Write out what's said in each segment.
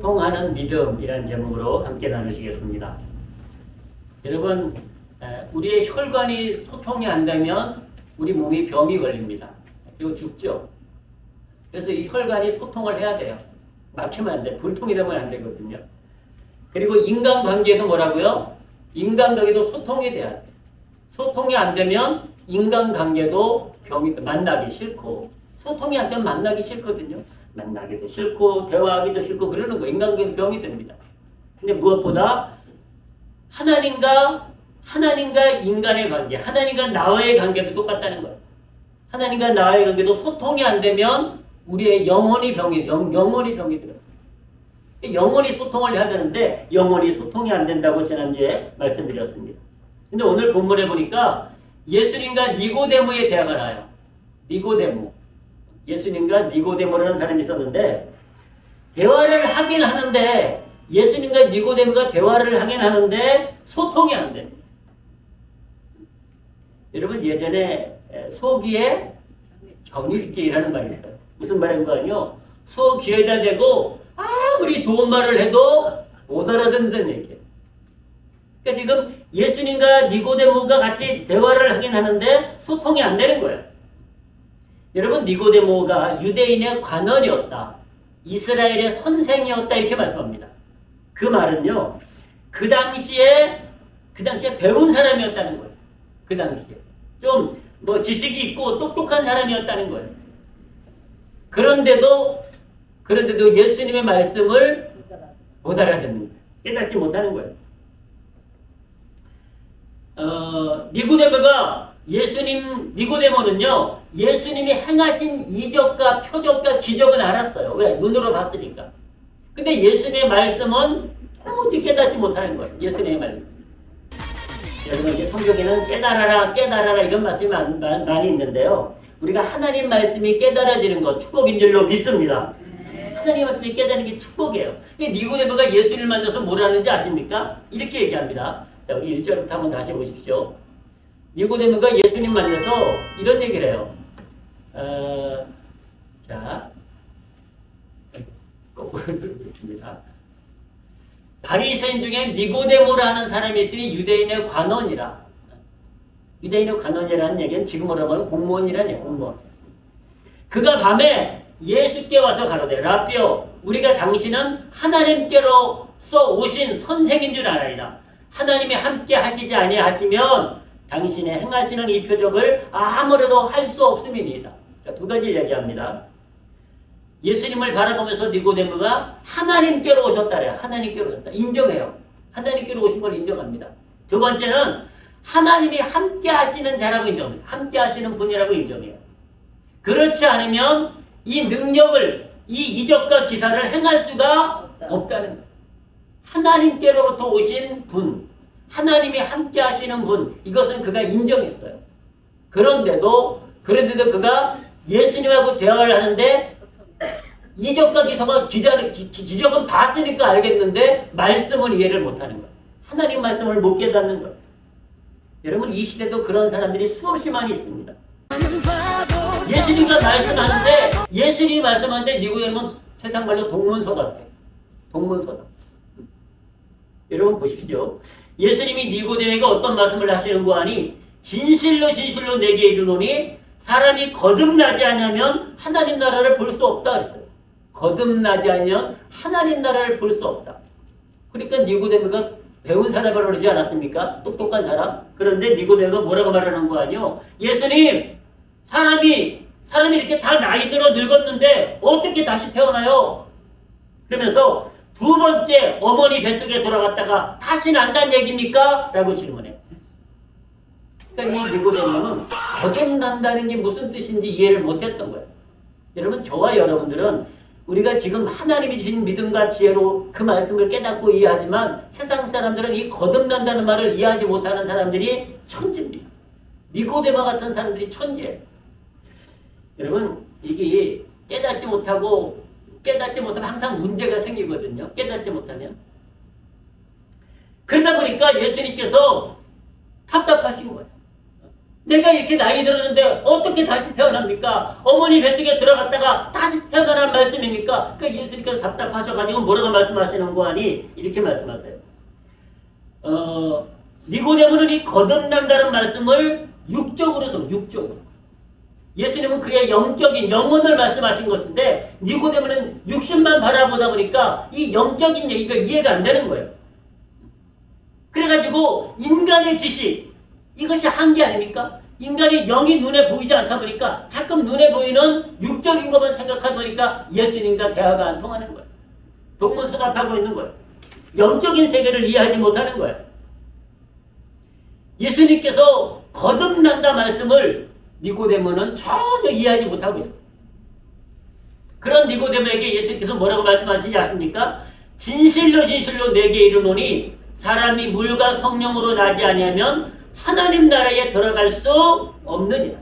소통하는 믿음이라는 제목으로 함께 나누시겠습니다. 여러분, 우리의 혈관이 소통이 안 되면 우리 몸이 병이 걸립니다. 그리고 죽죠. 그래서 이 혈관이 소통을 해야 돼요. 막히면 안 돼. 불통이 되면 안 되거든요. 그리고 인간관계도 뭐라고요? 인간관계도 소통이 돼야 돼. 소통이 안 되면 인간관계도 병이 만나기 싫고, 소통이 안 되면 만나기 싫거든요. 만나기도 싫고 대화하기도 싫고 그러는 거 인간관계는 병이 됩니다. 근데 무엇보다 하나님과 인간의 관계, 하나님과 나와의 관계도 똑같다는 거예요. 하나님과 나와의 관계도 소통이 안 되면 우리의 영혼이 병이 들어요. 영혼이 소통을 해야 되는데 영혼이 소통이 안 된다고 지난주에 말씀드렸습니다. 근데 오늘 본문에 보니까 예수님과 니고데모의 대화가 나와요. 니고데모. 예수님과 니고데모라는 사람이 있었는데 대화를 하긴 하는데 예수님과 니고데모가 대화를 하긴 하는데 소통이 안 됩니다. 여러분 예전에 소귀에 정일기라는 말이 있어요. 무슨 말인 거 아니요? 소 귀에다 대고 아무리 좋은 말을 해도 못 알아듣는 얘기예요. 그러니까 지금 예수님과 니고데모가 같이 대화를 하긴 하는데 소통이 안 되는 거예요. 여러분 니고데모가 유대인의 관원이었다. 이스라엘의 선생이었다 이렇게 말씀합니다. 그 말은요. 그 당시에 배운 사람이었다는 거예요. 그 당시에. 좀 지식이 있고 똑똑한 사람이었다는 거예요. 그런데도 예수님의 말씀을 못 알아듣는 거예요. 깨닫지 못하는 거예요. 니고데모는요, 예수님이 행하신 이적과 표적과 기적은 알았어요. 왜? 눈으로 봤으니까. 근데 예수님의 말씀은 도무지 깨닫지 못하는 거예요. 예수님의 말씀. 여러분, 이제 성경에는 깨달아라 이런 말씀이 많이 있는데요. 우리가 하나님 말씀이 깨달아지는 것, 축복인 줄로 믿습니다. 하나님 말씀이 깨달는 게 축복이에요. 니고데모가 예수님을 만나서 뭐라는지 아십니까? 이렇게 얘기합니다. 자, 우리 1절부터 한번 다시 보십시오. 니고데모가 예수님 만나서 이런 얘기를 해요. 자, 거꾸로 들어보겠습니다. 바리새인 중에 니고데모라는 사람이 있으니 유대인의 관원이라. 유대인의 관원이라는 얘기는 지금으로 보면 공무원이라는 얘기예요. 공무원. 그가 밤에 예수께 와서 가로되 라삐요 우리가 당신은 하나님께로서 오신 선생인 줄 알아이다. 하나님이 함께 하시지 아니하시면 당신의 행하시는 이 표적을 아무래도 할 수 없음이니이다. 자, 두 가지를 얘기합니다. 예수님을 바라보면서 니고데모가 하나님께로 오셨다래요. 하나님께로 오셨다. 인정해요. 하나님께로 오신 걸 인정합니다. 두 번째는 하나님이 함께 하시는 자라고 인정합니다. 함께 하시는 분이라고 인정해요. 그렇지 않으면 이 능력을, 이 이적과 기사를 행할 수가 없다는 거예요. 하나님께로부터 오신 분, 하나님이 함께 하시는 분, 이것은 그가 인정했어요. 그런데도 그가 예수님하고 대화를 하는데 이적과 기적은 봤으니까 알겠는데 말씀은 이해를 못하는 거예요. 하나님 말씀을 못 깨닫는 거예요. 여러분 이 시대도 그런 사람들이 수없이 많이 있습니다. 예수님과 말씀하는데 예수님이 말씀하는데 니고데모는 세상 말로 동문서 같아. 동문서다. 여러분 보십시오. 예수님이 니고데모에게 어떤 말씀을 하시는 거 아니? 진실로 내게 이르노니 사람이 거듭나지 않으면 하나님 나라를 볼 수 없다 그랬어요. 거듭나지 않으면 하나님 나라를 볼 수 없다. 그러니까 니고데모가 배운 사람이라고 그러지 않았습니까? 똑똑한 사람. 그런데 니고데모가 뭐라고 말하는 거 아니요? 예수님, 사람이 이렇게 다 나이 들어 늙었는데 어떻게 다시 태어나요? 그러면서 두 번째 어머니 뱃속에 돌아갔다가 다시 난다는 얘기입니까? 라고 질문해요. 그러니까 이 니고데모는 거듭난다는 게 무슨 뜻인지 이해를 못했던 거예요. 여러분 저와 여러분들은 우리가 지금 하나님이 주신 믿음과 지혜로 그 말씀을 깨닫고 이해하지만 세상 사람들은 이 거듭난다는 말을 이해하지 못하는 사람들이 천재입니다. 니고데모 같은 사람들이 천재예요. 여러분 이게 깨닫지 못하면 항상 문제가 생기거든요. 깨닫지 못하면. 그러다 보니까 예수님께서 답답하신 거예요. 내가 이렇게 나이 들었는데 어떻게 다시 태어납니까? 어머니 뱃속에 들어갔다가 다시 태어나는 말씀입니까? 그러니까 예수님께서 답답하셔가지고 뭐라고 말씀하시는 거 아니? 이렇게 말씀하세요. 니고데모는 이 거듭난다는 말씀을 육적으로 육적으로. 예수님은 그의 영적인 영혼을 말씀하신 것인데 니고데모는 육신만 바라보다 보니까 이 영적인 얘기가 이해가 안 되는 거예요. 그래가지고 인간의 지식 이것이 한계 아닙니까? 인간이 영이 눈에 보이지 않다 보니까 자꾸 눈에 보이는 육적인 것만 생각하다 보니까 예수님과 대화가 안 통하는 거예요. 동문서답하고 있는 거예요. 영적인 세계를 이해하지 못하는 거예요. 예수님께서 거듭난다 말씀을 니고데모는 전혀 이해하지 못하고 있어요. 그런 니고데모에게 예수님께서 뭐라고 말씀하시는지 아십니까? 진실로 진실로 내게 이르노니 사람이 물과 성령으로 나지 아니하면 하나님 나라에 들어갈 수 없느니라.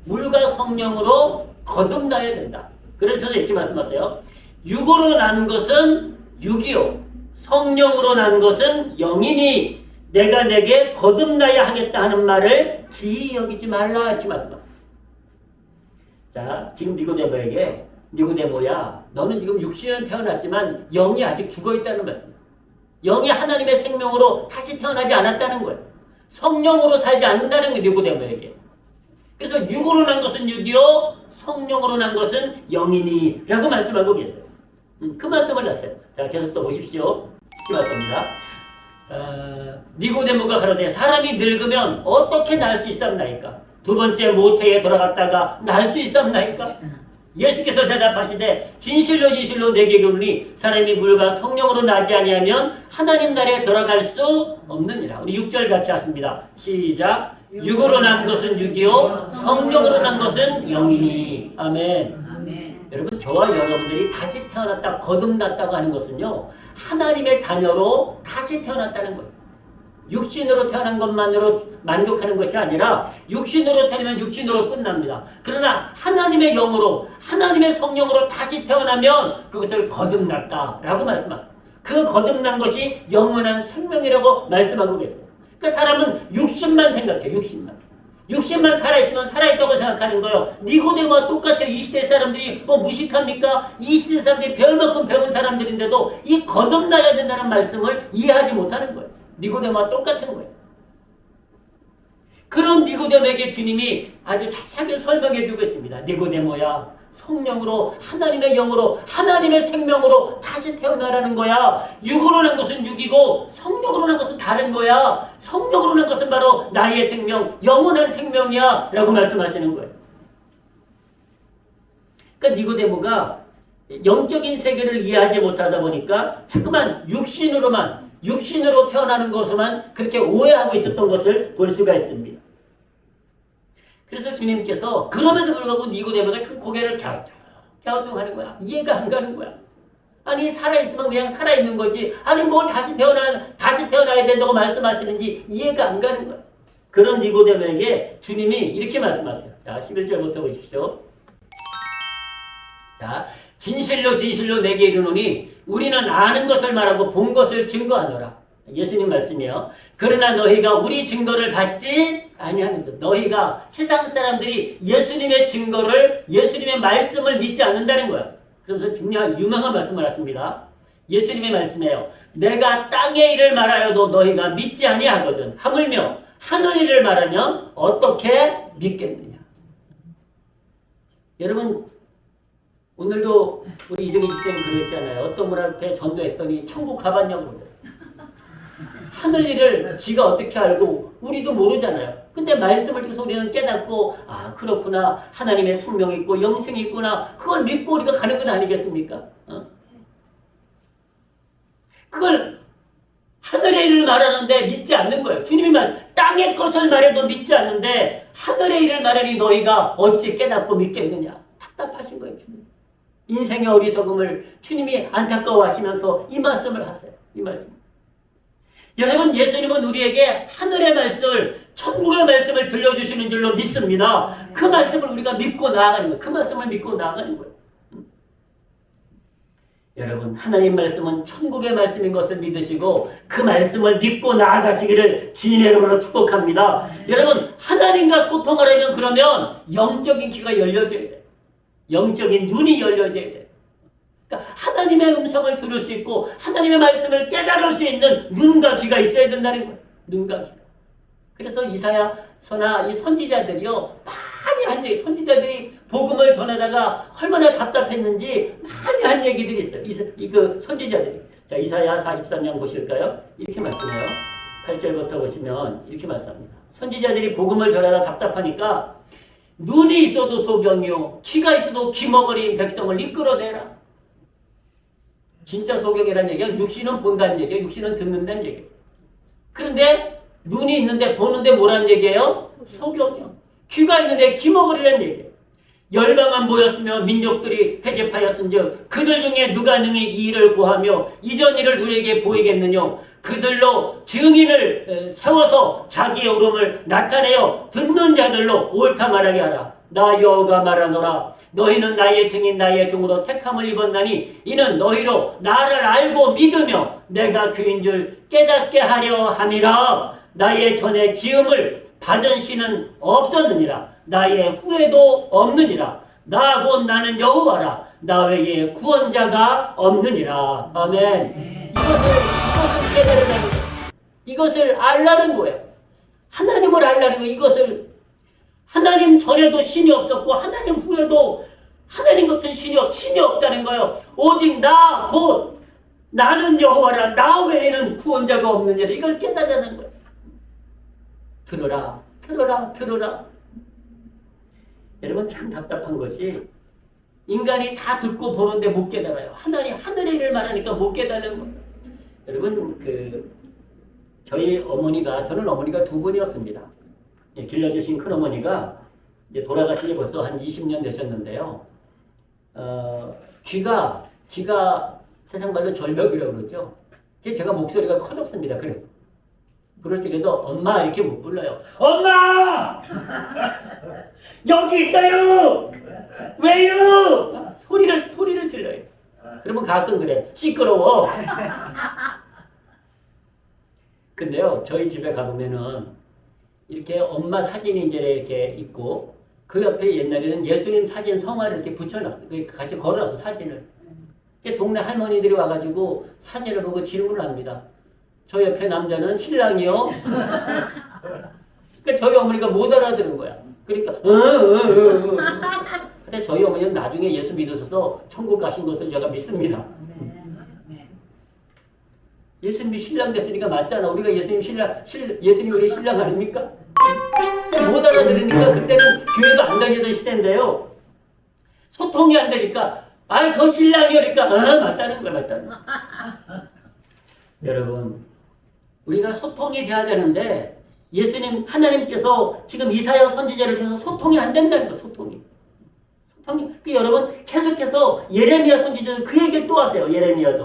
물과 성령으로 거듭나야 된다. 그래서 이렇게 말씀하세요. 육으로 난 것은 육이요 성령으로 난 것은 영이니 내가 내게 거듭나야 하겠다 하는 말을 기이 여기지 말라 이렇게 말씀하세요. 자, 지금 니고데모에게 니고데모야 너는 지금 육신은 태어났지만 영이 아직 죽어있다는 말씀이에요. 영이 하나님의 생명으로 다시 태어나지 않았다는 거예요. 성령으로 살지 않는다는 거예요. 니고데모에게. 그래서 육으로 난 것은 육이요 성령으로 난 것은 영이니 라고 말씀하고 계세요. 그 말씀을 하세요. 자, 계속 또 보십시오. 이 말씀입니다. 니고데모가 가로되 사람이 늙으면 어떻게 날 수 있었나이까? 두 번째 모태에 들어갔다가 날 수 있었나이까? 예수께서 대답하시되 진실로 진실로 내게 이르노니 사람이 물과 성령으로 나지 아니하면 하나님 나라에 들어갈 수 없느니라. 우리 6절 같이 하십니다. 시작. 육으로 난 것은 육이요 성령으로 난 것은 영이니. 아멘. 여러분 저와 여러분들이 다시 태어났다 거듭났다고 하는 것은요 하나님의 자녀로 다시 태어났다는 거예요. 육신으로 태어난 것만으로 만족하는 것이 아니라 육신으로 태어나면 육신으로 끝납니다. 그러나 하나님의 영으로 하나님의 성령으로 다시 태어나면 그것을 거듭났다라고 말씀하세요. 그 거듭난 것이 영원한 생명이라고 말씀하고 계세요. 그러니까 사람은 육신만 생각해요. 육신만 살아있으면 살아있다고 생각하는 거예요. 니고데모와 똑같아요. 이 시대 사람들이 뭐 무식합니까? 이 시대 사람들이 배울 만큼 배운 사람들인데도 이 거듭나야 된다는 말씀을 이해하지 못하는 거예요. 니고데모와 똑같은 거예요. 그런 니고데모에게 주님이 아주 자세하게 설명해 주고 있습니다. 니고데모야, 성령으로 하나님의 영으로 하나님의 생명으로 다시 태어나라는 거야. 육으로 난 것은 육이고 성령으로 난 것은 다른 거야. 성령으로 난 것은 바로 나의 생명, 영원한 생명이야 라고 말씀하시는 거예요. 그러니까 니고데모가 영적인 세계를 이해하지 못하다 보니까 자꾸만 육신으로 태어나는 것으로만 그렇게 오해하고 있었던 것을 볼 수가 있습니다. 그래서 주님께서 그럼에도 불구하고 니고데모가 자꾸 고개를 갸우뚱하는 거야. 이해가 안 가는 거야. 아니 살아있으면 그냥 살아있는 거지. 아니 뭘 다시 태어나야 된다고 말씀하시는지 이해가 안 가는 거야. 그런 니고데모에게 주님이 이렇게 말씀하세요. 자 11절부터 보십시오. 자 진실로 진실로 내게 이르노니 우리는 아는 것을 말하고 본 것을 증거하노라. 예수님 말씀이요. 그러나 너희가 우리 증거를 받지 아니하는 것. 너희가 세상 사람들이 예수님의 증거를 예수님의 말씀을 믿지 않는다는 거야. 그러면서 중요한 유명한 말씀을 하십니다. 예수님의 말씀이에요. 내가 땅의 일을 말하여도 너희가 믿지 아니하거든. 하물며 하늘 일을 말하면 어떻게 믿겠느냐. 여러분 오늘도 우리 이정희 집사님 그러시잖아요. 어떤 분 앞에 전도했더니 천국 가봤냐고 그래요. 하늘 일을 지가 어떻게 알고 우리도 모르잖아요. 근데 말씀을 통해서 우리는 깨닫고 아 그렇구나. 하나님의 생명이 있고 영생이 있구나. 그걸 믿고 우리가 가는 건 아니겠습니까? 그걸 하늘의 일을 말하는데 믿지 않는 거예요. 주님이 땅의 것을 말해도 믿지 않는데 하늘의 일을 말하니 너희가 어찌 깨닫고 믿겠느냐. 답답하신 거예요. 주님. 인생의 어리석음을 주님이 안타까워하시면서 이 말씀을 하세요. 이 말씀. 여러분 예수님은 우리에게 하늘의 말씀을 천국의 말씀을 들려주시는 줄로 믿습니다. 그 말씀을 우리가 믿고 나아가는 거예요. 그 말씀을 믿고 나아가는 거예요. 여러분, 하나님 말씀은 천국의 말씀인 것을 믿으시고 그 말씀을 믿고 나아가시기를 주님의 이름으로 축복합니다. 여러분, 하나님과 소통하려면 그러면 영적인 귀가 열려져야 돼. 영적인 눈이 열려져야 돼. 그러니까 하나님의 음성을 들을 수 있고 하나님의 말씀을 깨달을 수 있는 눈과 귀가 있어야 된다는 거예요. 눈과 귀가. 그래서 이사야서나 이 선지자들이요, 많이 한 얘기, 선지자들이 복음을 전하다가 얼마나 답답했는지 많이 한 얘기들이 있어요. 그 선지자들이. 자, 이사야 43장 보실까요? 이렇게 말씀해요. 8절부터 보시면 이렇게 말씀합니다. 선지자들이 복음을 전하다 답답하니까 눈이 있어도 소경이요, 귀가 있어도 귀머거리인 백성을 이끌어내라. 진짜 소경이라는 얘기가 육신은 본다는 얘기예요. 육신은 듣는다는 얘기예요. 그런데 눈이 있는데 보는데 뭐라는 얘기예요? 소경이요. 귀가 있는데 귀머거리라는 얘기예요. 열방은 모였으며 민족들이 회집하였은즉 그들 중에 누가 능히 이 일을 구하며 이전 일을 우리에게 보이겠느냐. 그들로 증인을 세워서 자기의 오름을 나타내어 듣는 자들로 옳다 말하게 하라. 나 여호와가 말하노라. 너희는 나의 증인 나의 종으로 택함을 입었나니 이는 너희로 나를 알고 믿으며 내가 그인 줄 깨닫게 하려 함이라. 나의 전에 지음을 받은 신은 없었느니라. 나의 후에도 없느니라. 나 곧 나는 여호와라. 나 외에 구원자가 없느니라. 아멘. 이것을 깨달으라는 거예요. 이것을 알라는 거예요. 하나님을 알라는 거예요. 이것을 하나님 전에도 신이 없었고 하나님 후에도 하나님 같은 신이 없다는 거예요. 오직 나 곧 나는 여호와라. 나 외에는 구원자가 없느니라. 이걸 깨달으라는 거예요. 들어라, 들어라, 들어라. 여러분, 참 답답한 것이 인간이 다 듣고 보는데 못 깨달아요. 하나님 하늘의 일을 말하니까 못 깨달는 거예요. 여러분, 저희 어머니가, 저는 어머니가 두 분이었습니다. 예, 길러주신 큰 어머니가 이제 돌아가신 지 벌써 한 20년 되셨는데요. 귀가 세상 말로 절벽이라고 그러죠. 제가 목소리가 커졌습니다. 그래서 부를 때에도 엄마 이렇게 못 불러요. 엄마! 여기 있어요! 왜요? 소리를 질러요. 그러면 가끔 그래. 시끄러워. 근데요, 저희 집에 가보면은 이렇게 엄마 사진이 이제 이렇게 있고 그 옆에 옛날에는 예수님 사진 성화를 이렇게 붙여놨어요. 같이 걸어놨어, 사진을. 동네 할머니들이 와가지고 사진을 보고 질문을 합니다. 저 옆에 남자는 신랑이요? 그러니까 저희 어머니가 못 알아들은 거야. 그러니까 근데 저희 어머니는 나중에 예수 믿으셔서 천국 가신 것을 제가 믿습니다. 예수님이 신랑 됐으니까 맞잖아. 우리가 예수님 우리 신랑 아닙니까? 못 알아들으니까 그때는 교회가 안 다니던 시대인데요. 소통이 안 되니까 그 신랑이니까 맞다는 거야, 맞다는 거야. 여러분, 우리가 소통이 돼야 되는데 하나님께서 지금 이사야 선지자를 통해서 소통이 안 된다는 거예요. 소통이. 여러분 계속해서 예레미야 선지자는 그 얘기를 또 하세요. 예레미야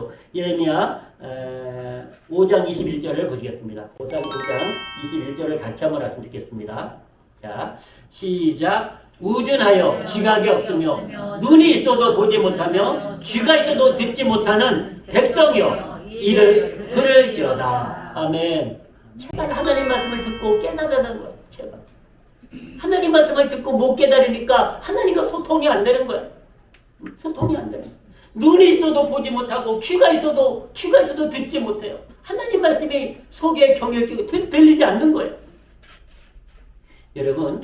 5장 21절을 보시겠습니다. 5장 21절을 같이 한번 하시면 좋겠습니다. 자, 시작. 우준하여 지각이 없으며 눈이 있어도 보지 못하며 귀가 있어도 듣지 못하는 백성이여 이를 들을지어다. 아멘. 제발 하나님 말씀을 듣고 깨달으라는 거예요. 제발. 하나님 말씀을 듣고 못 깨달으니까 하나님과 소통이 안 되는 거예요. 소통이 안 되는 거예요. 눈이 있어도 보지 못하고 귀가 있어도 듣지 못해요. 하나님 말씀이 속에 경을 끼고 들리지 않는 거예요. 여러분,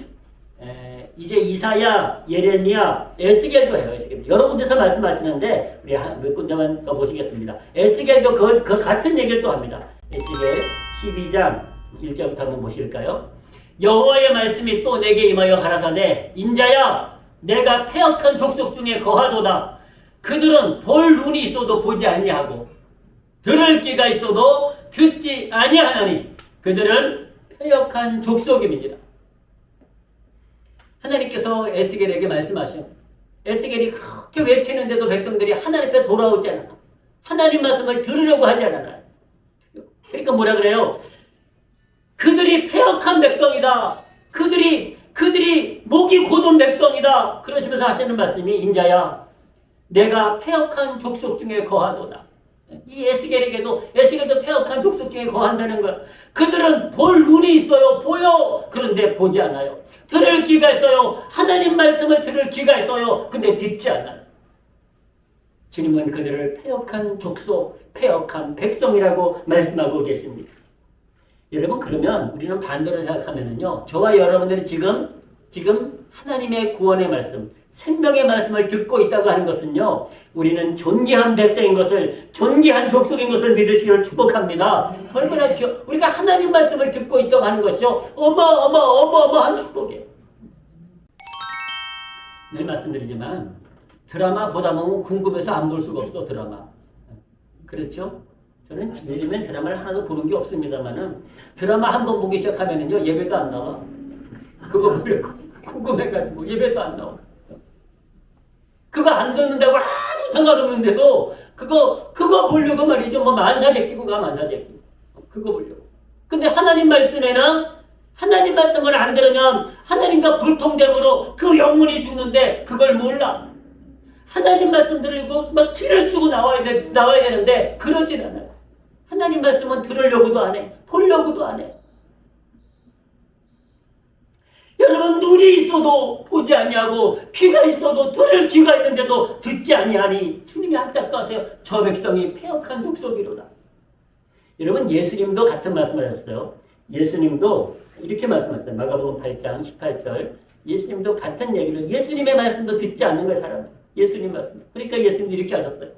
이제 이사야, 예레미야, 에스겔도 해요. 에스겔. 여러 군데서 말씀하시는데 우리 몇 군데만 더 보시겠습니다. 에스겔도 그 같은 얘기를 또 합니다. 에스겔 12장 1절부터 한번 보실까요? 여호와의 말씀이 또 내게 임하여 가라사대 인자야 내가 패역한 족속 중에 거하도다. 그들은 볼 눈이 있어도 보지 아니하고 들을 귀가 있어도 듣지 아니하나니 그들은 패역한 족속입니다. 하나님께서 에스겔에게 말씀하셔. 에스겔이 그렇게 외치는데도 백성들이 하나님 앞에 돌아오지 않아. 하나님 말씀을 들으려고 하지 않아. 그러니까 뭐라 그래요? 그들이 패역한 백성이다. 그들이 목이 곧은 백성이다. 그러시면서 하시는 말씀이 인자야 내가 패역한 족속 중에 거하도다. 이 에스겔도 패역한 족속 중에 거한다는 거야. 그들은 볼 눈이 있어요. 보여. 그런데 보지 않아요. 들을 귀가 있어요. 하나님 말씀을 들을 귀가 있어요. 근데 듣지 않아요. 주님은 그들을 패역한 족속, 패역한 백성이라고 말씀하고 계십니다. 여러분, 그러면 우리는 반대로 생각하면은요, 저와 여러분들이 지금 하나님의 구원의 말씀, 생명의 말씀을 듣고 있다고 하는 것은요, 우리는 존귀한 백성인 것을, 존귀한 족속인 것을 믿으시기를 축복합니다. 얼마나 우리가 하나님 말씀을 듣고 있다고 하는 것이요, 어마어마한 축복이에요. 늘 말씀드리지만 드라마 보다 보면 궁금해서 안 볼 수가 없어. 드라마. 그렇죠? 저는 요즘엔 드라마를 하나도 보는 게 없습니다만은 드라마 한 번 보기 시작하면은요, 예배도 안 나와. 그거 보려고 궁금해가지고 예배도 안 나와. 그거 안 듣는다고 아무 상관없는데도 그거 보려고 말이죠. 뭐 만사제 끼고 가. 그거 보려고. 근데 하나님 말씀을 안 들으면 하나님과 불통됨으로 그 영혼이 죽는데 그걸 몰라. 하나님 말씀 들으려고 막 길을 쓰고 나와야 되는데 그러진 않아요. 하나님 말씀은 들으려고도 안 해. 보려고도 안 해. 여러분, 눈이 있어도 보지 아니하고 귀가 있어도 들을 귀가 있는데도 듣지 아니하니 주님이 안타까우세요. 저 백성이 패역한 족속이로다. 여러분, 예수님도 같은 말씀을 하셨어요. 예수님도 이렇게 말씀하셨어요. 마가복음 8장 18절. 예수님도 같은 얘기를, 예수님의 말씀도 듣지 않는 거예요, 사람. 예수님 말씀. 그러니까 예수님도 이렇게 하셨어요.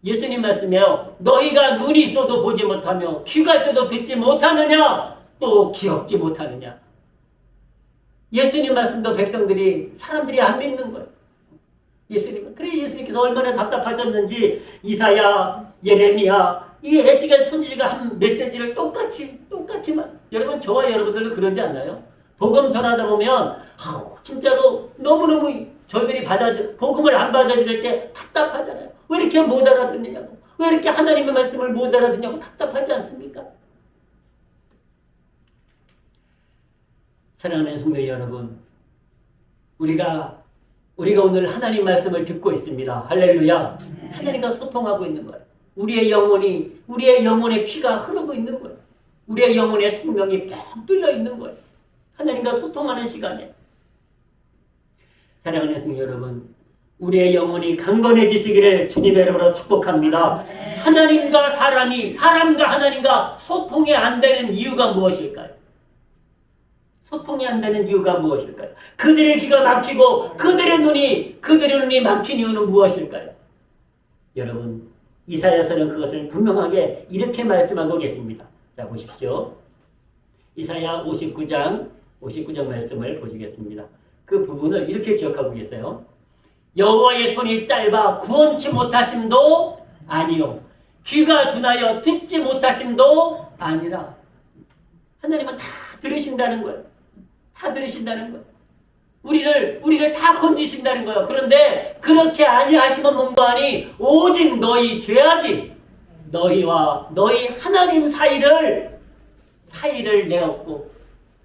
예수님 말씀이에요. 너희가 눈이 있어도 보지 못하며 귀가 있어도 듣지 못하느냐, 또 기억지 못하느냐. 예수님 말씀도 사람들이 안 믿는 거예요. 예수님은. 그래, 예수님께서 얼마나 답답하셨는지 이사야, 예레미야, 이 에스겔 선지자가 한 메시지를 똑같이만. 여러분, 저와 여러분들도 그러지 않나요? 복음 전하다 보면 진짜로 너무너무 저들이 복음을 안 받아들일 때 답답하잖아요. 왜 이렇게 못 알아듣느냐고. 왜 이렇게 하나님의 말씀을 못 알아듣냐고 답답하지 않습니까? 사랑하는 성도 여러분, 우리가 오늘 하나님 말씀을 듣고 있습니다. 할렐루야. 하나님과 소통하고 있는 거예요. 우리의 영혼의 피가 흐르고 있는 거예요. 우리의 영혼의 생명이 뻥 뚫려 있는 거예요. 하나님과 소통하는 시간에. 사랑하는 성도 여러분, 우리의 영혼이 강건해지시기를 주님의 이름으로 축복합니다. 사람과 하나님과 소통이 안 되는 이유가 무엇일까요? 소통이 안 되는 이유가 무엇일까요? 그들의 귀가 막히고 그들의 눈이 막힌 이유는 무엇일까요? 여러분, 이사야서는 그것을 분명하게 이렇게 말씀하고 계십니다. 자, 보십시오. 이사야 59장 말씀을 보시겠습니다. 그 부분을 이렇게 기억하고 계세요. 여호와의 손이 짧아 구원치 못하심도 아니요, 귀가 둔하여 듣지 못하심도 아니라. 하나님은 다 들으신다는 거예요. 다 들으신다는 거예요. 우리를 다 건지신다는 거예요. 그런데 그렇게 아니하시면 뭔가하니 오직 너희 죄악이 너희와 너희 하나님 사이를 내었고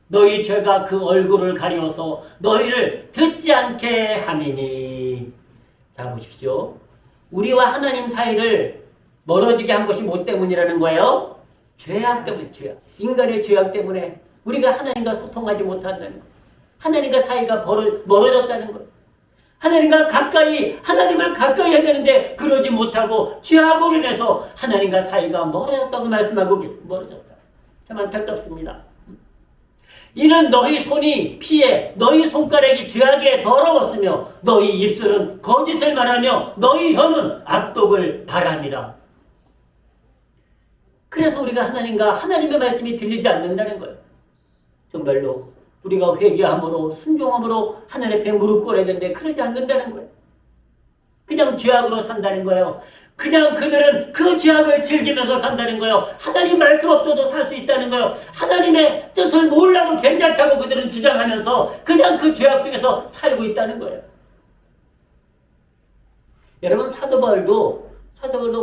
너희 죄가 그 얼굴을 가리워서 너희를 듣지 않게 함이니. 자, 보십시오. 우리와 하나님 사이를 멀어지게 한 것이 뭐 때문이라는 거예요? 죄악 때문에. 인간의 죄악 때문에 우리가 하나님과 소통하지 못한다는 거예요. 하나님과 사이가 멀어졌다는 거예요. 하나님을 가까이 해야 되는데 그러지 못하고 죄악으로 인해서 하나님과 사이가 멀어졌다고 말씀하고 계세요. 멀어졌다. 참 안타깝습니다. 이는 너희 손이 피해 너희 손가락이 죄악에 더러웠으며 너희 입술은 거짓을 말하며 너희 혀는 악독을 바랍니다. 그래서 우리가 하나님의 말씀이 들리지 않는다는 거예요. 정말로 우리가 회개함으로 순종함으로 하나님 앞에 무릎 꿇어야 되는데 그러지 않는다는 거예요. 그냥 죄악으로 산다는 거예요. 그냥 그들은 그 죄악을 즐기면서 산다는 거예요. 하나님 말씀 없어도 살 수 있다는 거예요. 하나님의 뜻을 몰라도 괜찮다고 그들은 주장하면서 그냥 그 죄악 속에서 살고 있다는 거예요. 여러분, 사도 바울도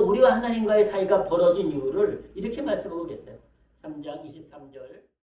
우리와 하나님과의 사이가 벌어진 이유를 이렇게 말씀하고 계세요. 3장 23절